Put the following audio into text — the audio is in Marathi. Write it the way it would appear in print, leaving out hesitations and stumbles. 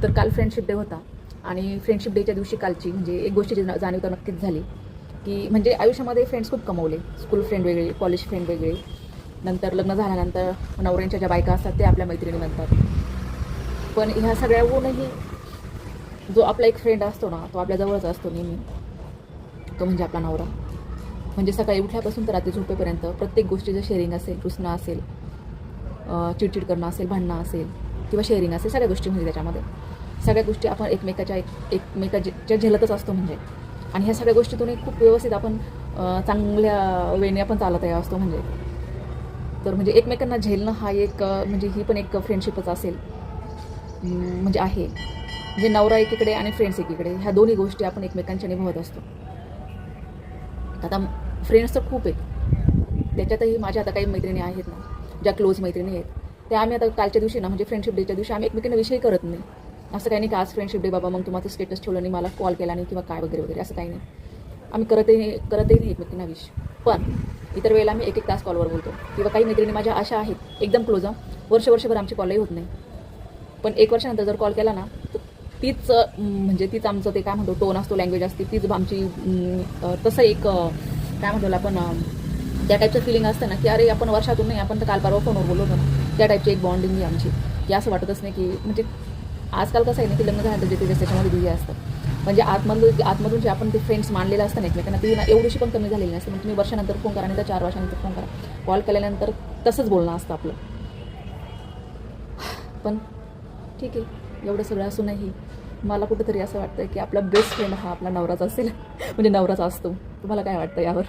तर काल फ्रेंडशिप डे होता आणि फ्रेंडशिप डेच्या दिवशी कालची म्हणजे एक गोष्टीची जाणीव तर नक्कीच झाली की म्हणजे आयुष्यामध्ये फ्रेंड्स खूप कमवले. स्कूल फ्रेंड वेगळे, कॉलेज फ्रेंड वेगळे, नंतर लग्न झाल्यानंतर नवऱ्यांच्या ज्या बायका असतात ते आपल्या मैत्रिणी बनतात. पण ह्या सगळ्याहूनही जो आपला एक फ्रेंड असतो ना, तो आपल्या जवळच असतो नेहमी, तो म्हणजे आपला नवरा. म्हणजे सकाळी उठल्यापासून तर रात्री झोपेपर्यंत प्रत्येक गोष्टीचं शेअरिंग असेल, रुसणं असेल, चिडचिड करणं असेल, भांडणं असेल किंवा शेअरिंग असेल, सगळ्या गोष्टी म्हणजे त्याच्यामध्ये सगळ्या गोष्टी आपण एकमेकाच्या झेलतच असतो म्हणजे. आणि ह्या सगळ्या गोष्टीतून एक खूप व्यवस्थित आपण चांगल्या वेने आपण चालत आहे असतो म्हणजे. तर म्हणजे एकमेकांना झेलणं हा एक म्हणजे ही पण एक फ्रेंडशिपच असेल म्हणजे आहे. म्हणजे नवरा एकीकडे आणि फ्रेंड्स एकीकडे, ह्या दोन्ही गोष्टी आपण एकमेकांच्या निभावत असतो. आता फ्रेंड्स तर खूप आहेत, त्याच्यातही माझ्या आता काही मैत्रिणी आहेत ना, ज्या क्लोज मैत्रिणी आहेत, त्या आम्ही आता कालच्या दिवशी ना म्हणजे फ्रेंडशिप डेच्या दिवशी आम्ही एकमेकांना विषय करत नाही. असं काही नाही की आज फ्रेंडशिप डे बाबा मग तुम्हाला स्टेटस ठेवलं नाही, मला कॉल केला नाही किंवा काय वगैरे वगैरे, असं काही नाही. आम्ही करतही नाही एकमेकांना विश. पण इतर वेळेला आम्ही 1-1 तास कॉलवर बोलतो. किंवा काही मैत्रिणी माझ्या अशा आहेत एकदम क्लोज, वर्षभर आमची कॉलही होत नाही, पण 1 वर्षानंतर जर कॉल केला ना तर तीच म्हणजे तीच आमचं ते काय म्हणतो टोन असतो, लँग्वेज असते तीच आमची. तसं एक काय म्हणतो आपण त्या टाईपचं फिलिंग असतं ना की अरे आपण वर्षातून नाही, आपण तर काल परवा फोनवर बोललो होतो ना, त्या टाईपची एक बॉन्डिंग आहे आमची. की असं वाटतच नाही की म्हणजे आजकाल कसं आहे ना की लग्न झाल्यानंतर जे ते त्याच्यामध्ये बिझी असतं. म्हणजे आतमधून जे आपण ते फ्रेंड्स मानलेलं असतं ना एकमेकांना, ती ना एवढीशी पण कमी झालेली नसते. म्हणजे तुम्ही वर्षानंतर फोन करा, नाही तर 4 वर्षानंतर फोन करा, कॉल केल्यानंतर तसंच बोलणं असतं आपलं. पण ठीक आहे, एवढं सगळं असूनही मला कुठंतरी असं वाटतं की आपला बेस्ट फ्रेंड हा आपला नवराच असेल म्हणजे नवराच असतो. तुम्हाला काय वाटतं यावर?